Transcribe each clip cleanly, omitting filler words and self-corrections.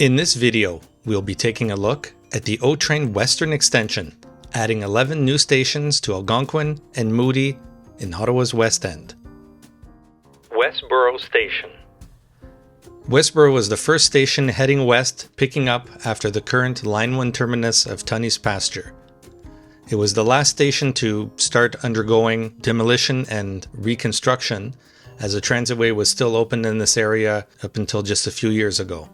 In this video, we'll be taking a look at the O-Train Western Extension, adding 11 new stations to Algonquin and Moody in Ottawa's West End. Westboro Station. Westboro was the first station heading west, picking up after the current Line 1 terminus of Tunney's Pasture. It was the last station to start undergoing demolition and reconstruction, as a transitway was still open in this area up until just a few years ago.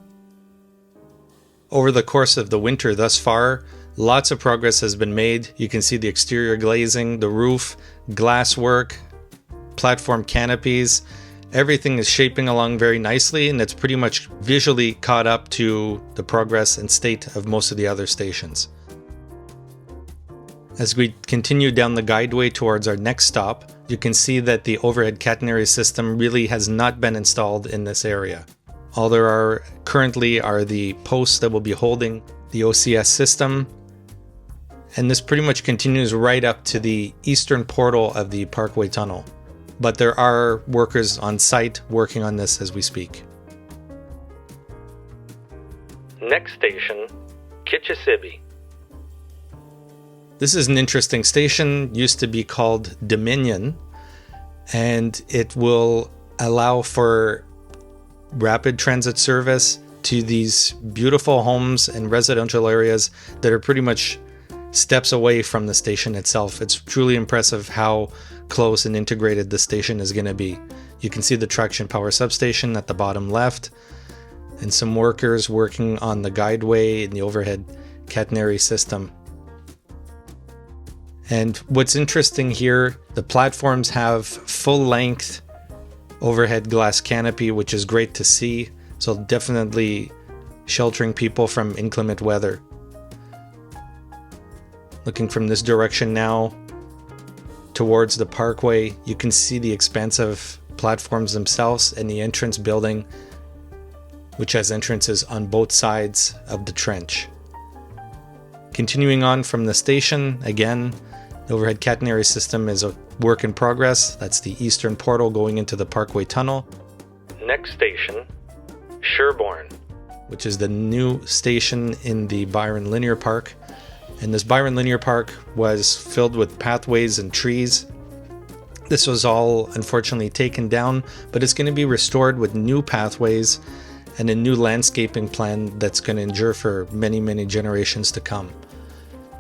Over the course of the winter thus far, lots of progress has been made. You can see the exterior glazing, the roof, glass work, platform canopies. Everything is shaping along very nicely, and it's pretty much visually caught up to the progress and state of most of the other stations. As we continue down the guideway towards our next stop, you can see that the overhead catenary system really has not been installed in this area. All there are currently are the posts that will be holding the OCS system, and this pretty much continues right up to the eastern portal of the Parkway Tunnel. But there are workers on site working on this as we speak. Next station, Kitchissippi. This is an interesting station, used to be called Dominion, and it will allow for rapid transit service to these beautiful homes and residential areas that are pretty much steps away from the station itself. It's truly impressive how close and integrated the station is going to be. You can see the traction power substation at the bottom left, and some workers working on the guideway and the overhead catenary system. And what's interesting here, the platforms have full-length overhead glass canopy, which is great to see. So definitely sheltering people from inclement weather. Looking from this direction now towards the parkway, you can see the expansive platforms themselves and the entrance building, which has entrances on both sides of the trench. Continuing on from the station, again, the overhead catenary system is a work in progress. That's the eastern portal going into the Parkway Tunnel. Next station, Sherbourne, which is the new station in the Byron Linear Park. And this Byron Linear Park was filled with pathways and trees. This was all unfortunately taken down, but it's going to be restored with new pathways and a new landscaping plan that's going to endure for many, many generations to come.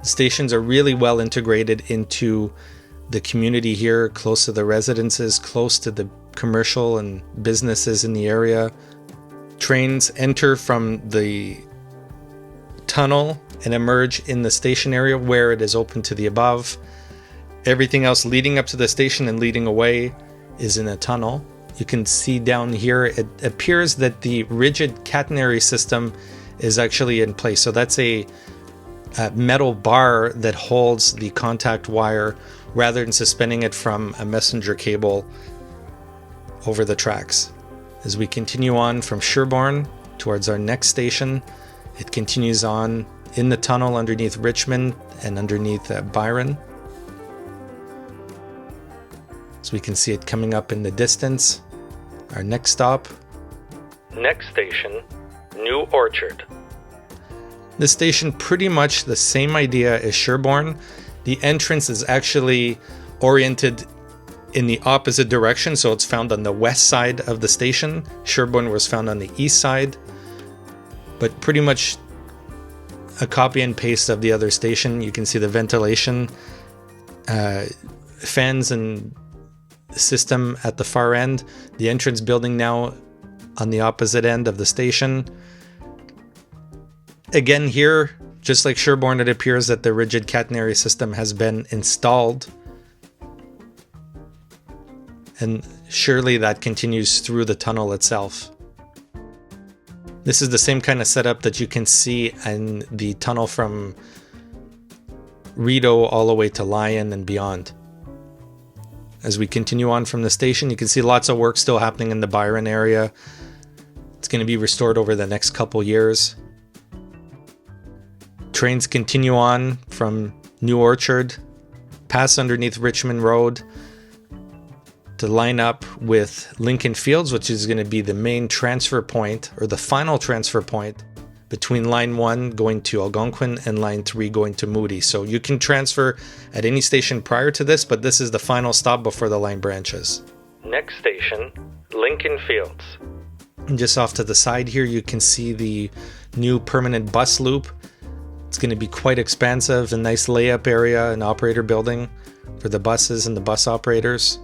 The stations are really well integrated into the community here, close to the residences, close to the commercial and businesses in the area. Trains enter from the tunnel and emerge in the station area where it is open to the above. Everything else leading up to the station and leading away is in a tunnel. You can see down here, it appears that the rigid catenary system is actually in place. So that's a metal bar that holds the contact wire rather than suspending it from a messenger cable over the tracks. As we continue on from Sherbourne towards our next station, it continues on in the tunnel underneath Richmond and underneath Byron. So we can see it coming up in the distance. Our next stop. Next station, New Orchard. This station, pretty much the same idea as Sherbourne. The entrance is actually oriented in the opposite direction, so it's found on the west side of the station. Sherbourne was found on the east side, but pretty much a copy and paste of the other station. You can see the ventilation fans and system at the far end. The entrance building now on the opposite end of the station. Again here, just like Sherbourne, it appears that the rigid catenary system has been installed. And surely that continues through the tunnel itself. This is the same kind of setup that you can see in the tunnel from Rideau all the way to Lyon and beyond. As we continue on from the station, you can see lots of work still happening in the Byron area. It's going to be restored over the next couple years. Trains continue on from New Orchard, pass underneath Richmond Road to line up with Lincoln Fields, which is going to be the main transfer point or the final transfer point between line 1 going to Algonquin and line 3 going to Moody. So you can transfer at any station prior to this, but this is the final stop before the line branches. Next station, Lincoln Fields. And just off to the side here, you can see the new permanent bus loop. It's going to be quite expansive, a nice layup area, an operator building for the buses and the bus operators.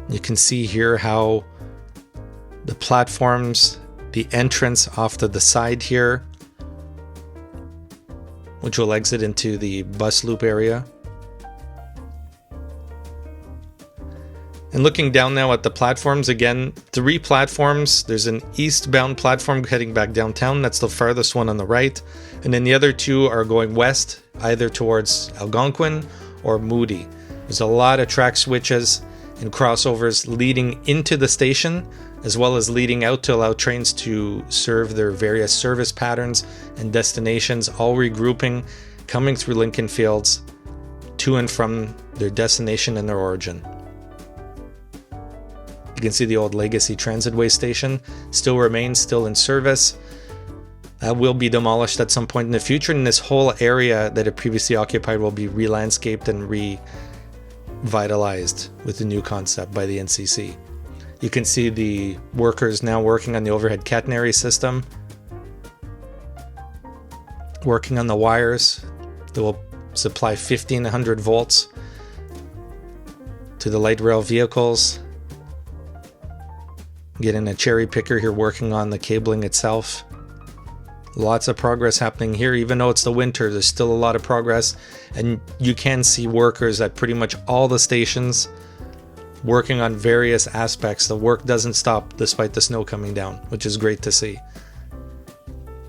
You can see here how the platforms, the entrance off to the side here, which will exit into the bus loop area. And looking down now at the platforms, again, 3 platforms. There's an eastbound platform heading back downtown. That's the farthest one on the right. And then the other 2 are going west, either towards Algonquin or Moody. There's a lot of track switches and crossovers leading into the station, as well as leading out to allow trains to serve their various service patterns and destinations, all regrouping, coming through Lincoln Fields to and from their destination and their origin. You can see the old Legacy Transitway station still remains, still in service. That will be demolished at some point in the future, and this whole area that it previously occupied will be re-landscaped and revitalized with the new concept by the NCC. You can see the workers now working on the overhead catenary system, working on the wires that will supply 1500 volts to the light rail vehicles. Getting a cherry picker here working on the cabling itself. Lots of progress happening here. Even though it's the winter, there's still a lot of progress, and you can see workers at pretty much all the stations working on various aspects. The work doesn't stop despite the snow coming down, which is great to see.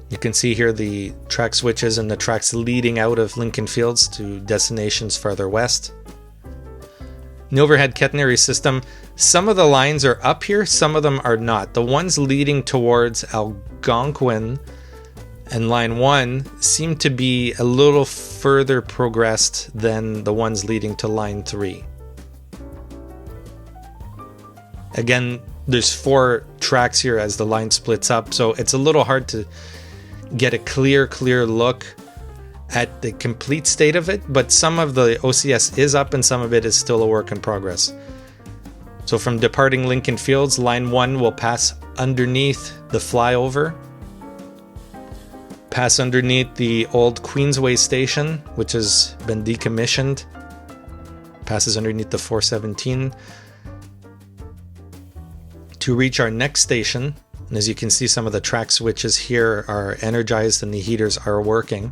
You can see here the track switches and the tracks leading out of Lincoln Fields to destinations farther west. The overhead catenary system, some of the lines are up here, some of them are not. The ones leading towards Algonquin and line 1 seem to be a little further progressed than the ones leading to line 3. Again, there's 4 tracks here as the line splits up, so it's a little hard to get a clear look at the complete state of it, but some of the OCS is up and some of it is still a work in progress. So from departing Lincoln Fields, line 1 will pass underneath the flyover, pass underneath the old Queensview Station, which has been decommissioned, passes underneath the 417 to reach our next station. And as you can see, some of the track switches here are energized and the heaters are working.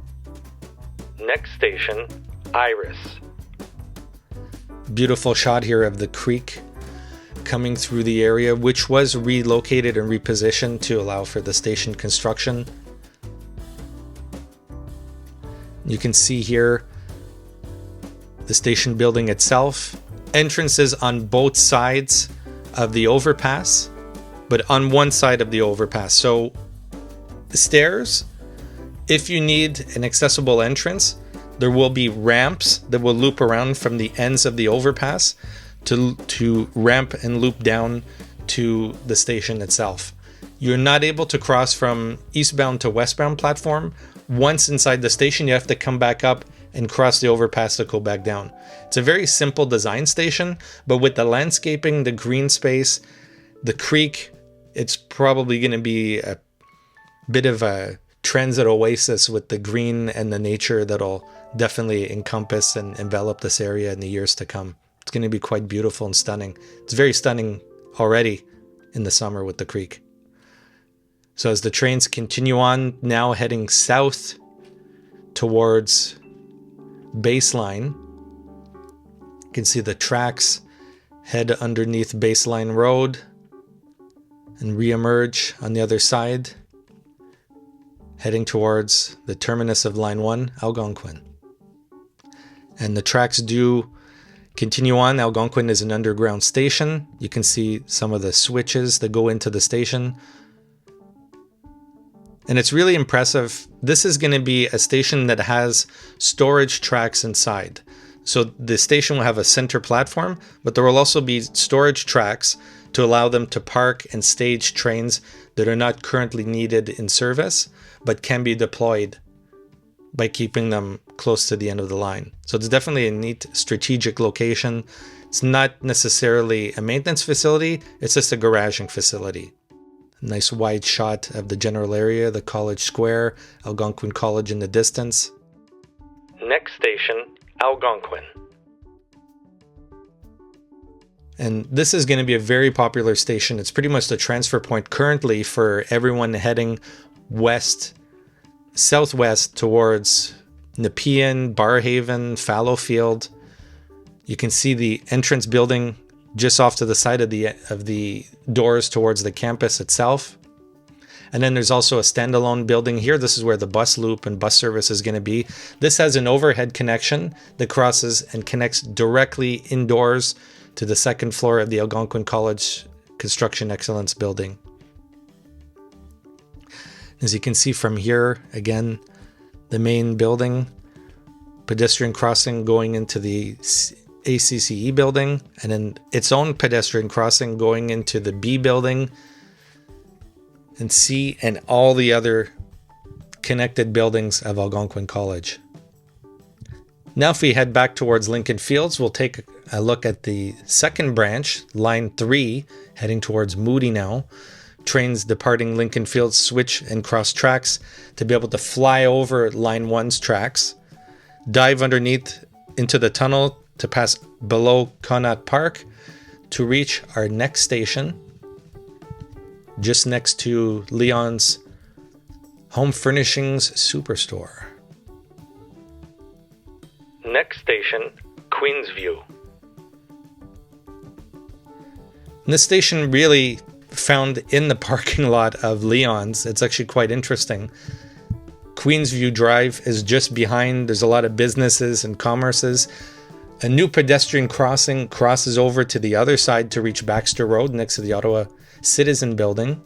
Next station, Iris. Beautiful shot here of the creek coming through the area, which was relocated and repositioned to allow for the station construction. You can see here the station building itself, entrances on both sides of the overpass, but on one side of the overpass. So the stairs, if you need an accessible entrance, there will be ramps that will loop around from the ends of the overpass to ramp and loop down to the station itself. You're not able to cross from eastbound to westbound platform. Once inside the station, you have to come back up and cross the overpass to go back down. It's a very simple design station, but with the landscaping, the green space, the creek, it's probably going to be a bit of a transit oasis with the green and the nature that'll definitely encompass and envelop this area in the years to come. It's going to be quite beautiful and stunning. It's very stunning already in the summer with the creek. So as the trains continue on, now heading south towards Baseline, you can see the tracks head underneath Baseline Road and re-emerge on the other side, heading towards the terminus of Line 1, Algonquin. And the tracks do continue on. Algonquin is an underground station. You can see some of the switches that go into the station. And it's really impressive. This is going to be a station that has storage tracks inside. So the station will have a center platform, but there will also be storage tracks to allow them to park and stage trains that are not currently needed in service, but can be deployed by keeping them close to the end of the line. So it's definitely a neat strategic location. It's not necessarily a maintenance facility, it's just a garaging facility. Nice wide shot of the general area, the College Square, Algonquin College in the distance. Next station, Algonquin. And this is going to be a very popular station. It's pretty much the transfer point currently for everyone heading southwest towards Nepean, Barhaven, Fallowfield. You can see the entrance building just off to the side of the doors towards the campus itself. And then there's also a standalone building here. This is where the bus loop and bus service is going to be. This has an overhead connection that crosses and connects directly indoors to the second floor of the Algonquin College Construction Excellence building. As you can see from here, again, the main building, pedestrian crossing going into the ACCE building, and then its own pedestrian crossing going into the B building and C and all the other connected buildings of Algonquin College. Now if we head back towards Lincoln Fields, we'll take a look at the second branch, line 3, heading towards Moody now. Trains departing Lincoln Fields switch and cross tracks to be able to fly over line 1's tracks, dive underneath into the tunnel to pass below Kanata Park to reach our next station, just next to Leon's Home Furnishings Superstore. Next station, Queensview. And this station really found in the parking lot of Leon's. It's actually quite interesting. Queensview Drive is just behind. There's a lot of businesses and commerces. A new pedestrian crossing crosses over to the other side to reach Pasture Road next to the Ottawa Citizen Building.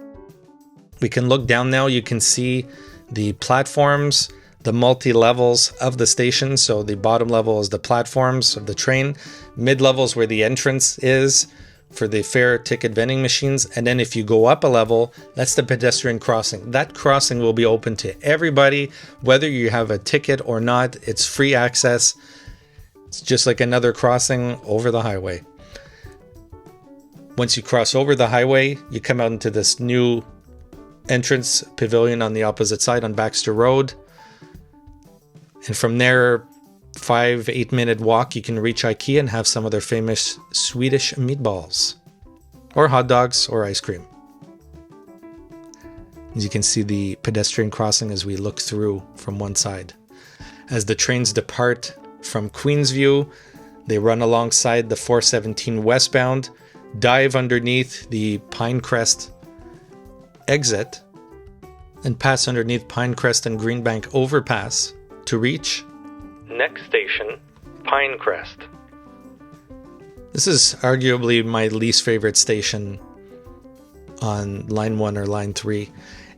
We can look down now. You can see the platforms, the multi-levels of the station. So the bottom level is the platforms of the train. Mid-level is where the entrance is for the fare ticket vending machines. And then if you go up a level, that's the pedestrian crossing. That crossing will be open to everybody, whether you have a ticket or not. It's free access. It's just like another crossing over the highway. Once you cross over the highway, you come out into this new entrance pavilion on the opposite side on Pasture Road. And from there, 5-8 minute walk, you can reach IKEA and have some of their famous Swedish meatballs, or hot dogs, or ice cream. As you can see the pedestrian crossing as we look through from one side. As the trains depart from Queensview, they run alongside the 417 westbound, dive underneath the Pinecrest exit, and pass underneath Pinecrest and Greenbank overpass to reach next station, Pinecrest. This is arguably my least favorite station on line 1 or line 3.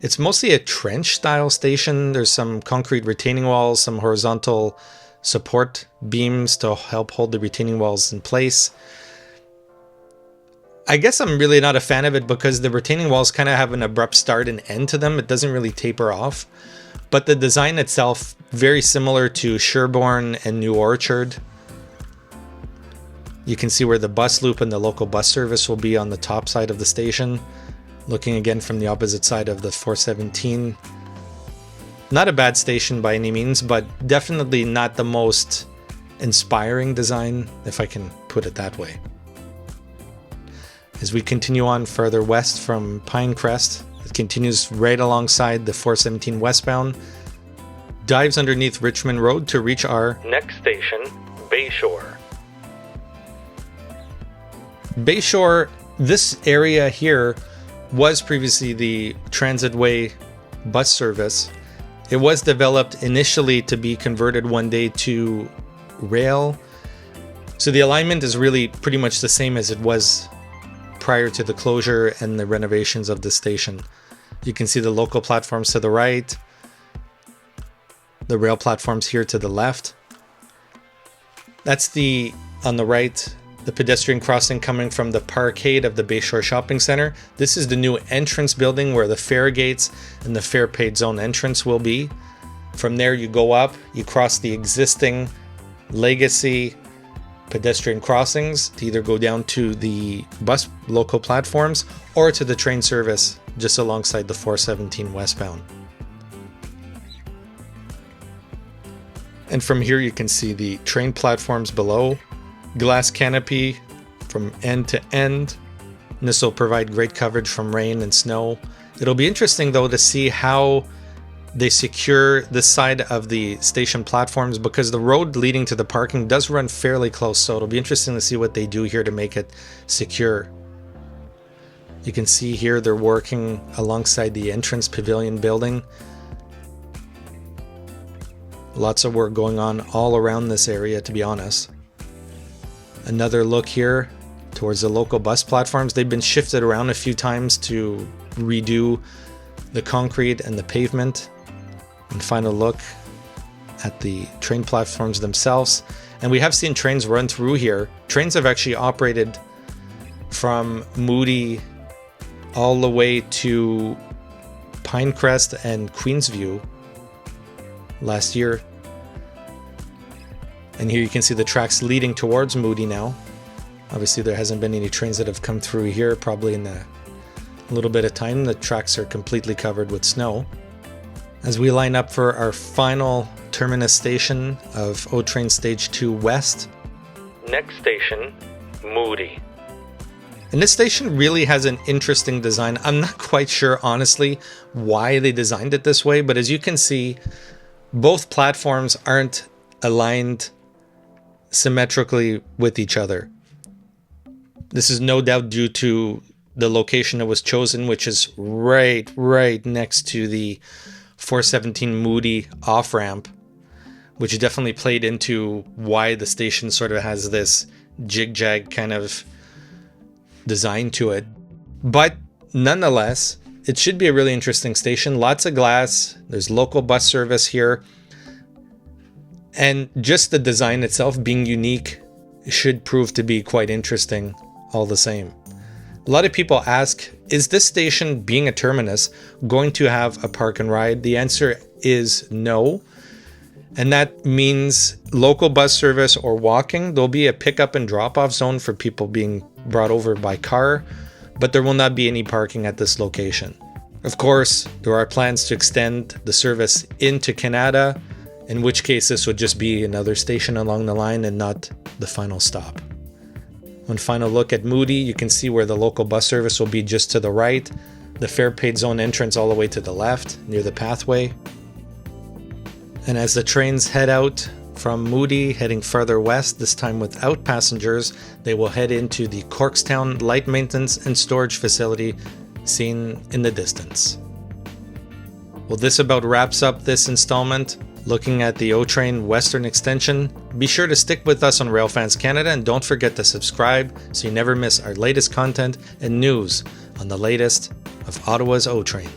It's mostly a trench style station. There's some concrete retaining walls, some horizontal support beams to help hold the retaining walls in place. I guess I'm really not a fan of it because the retaining walls kind of have an abrupt start and end to them. It doesn't really taper off. But the design itself, very similar to Sherbourne and New Orchard. You can see where the bus loop and the local bus service will be on the top side of the station. Looking again from the opposite side of the 417. Not a bad station by any means, but definitely not the most inspiring design, if I can put it that way. As we continue on further west from Pinecrest, it continues right alongside the 417 westbound, dives underneath Richmond Road to reach our next station, Bayshore. Bayshore, this area here was previously the Transitway bus service. It was developed initially to be converted one day to rail. So the alignment is really pretty much the same as it was prior to the closure and the renovations of the station. You can see the local platforms to the right, the rail platforms here to the left. That's on the right, The pedestrian crossing coming from the parkade of the Bayshore Shopping Centre. This is the new entrance building where the fare gates and the fare paid zone entrance will be. From there you go up, you cross the existing legacy pedestrian crossings to either go down to the bus local platforms or to the train service just alongside the 417 westbound. And from here you can see the train platforms below, glass canopy from end to end. And this will provide great coverage from rain and snow. It'll be interesting though to see how they secure this side of the station platforms, because the road leading to the parking does run fairly close, so it'll be interesting to see what they do here to make it secure. You can see here they're working alongside the entrance pavilion building. Lots of work going on all around this area, to be honest. Another look here towards the local bus platforms. They've been shifted around a few times to redo the concrete and the pavement. And final look at the train platforms themselves. And we have seen trains run through here. Trains have actually operated from Moody all the way to Pinecrest and Queensview last year. And here you can see the tracks leading towards Moody now. Obviously there hasn't been any trains that have come through here probably in a little bit of time. The tracks are completely covered with snow. As we line up for our final terminus station of O Train Stage 2 West. Next station, Moody. And this station really has an interesting design. I'm not quite sure, honestly, why they designed it this way, but as you can see, both platforms aren't aligned symmetrically with each other. This is no doubt due to the location that was chosen, which is right next to the 417 Moody off-ramp, which definitely played into why the station sort of has this jig-jag kind of design to it. But nonetheless, it should be a really interesting station. Lots of glass. There's local bus service here. And just the design itself being unique should prove to be quite interesting all the same. A lot of people ask, is this station, being a terminus, going to have a park and ride? The answer is no. And that means local bus service or walking. There'll be a pickup and drop-off zone for people being brought over by car, but there will not be any parking at this location. Of course, there are plans to extend the service into Kanata, in which case this would just be another station along the line and not the final stop. One final look at Moody, you can see where the local bus service will be just to the right, the fare paid zone entrance all the way to the left near the pathway. And as the trains head out from Moody, heading further west, this time without passengers, they will head into the Corkstown Light Maintenance and Storage Facility seen in the distance. Well, this about wraps up this installment. Looking at the O-Train Western Extension. Be sure to stick with us on Railfans Canada and don't forget to subscribe so you never miss our latest content and news on the latest of Ottawa's O-Train.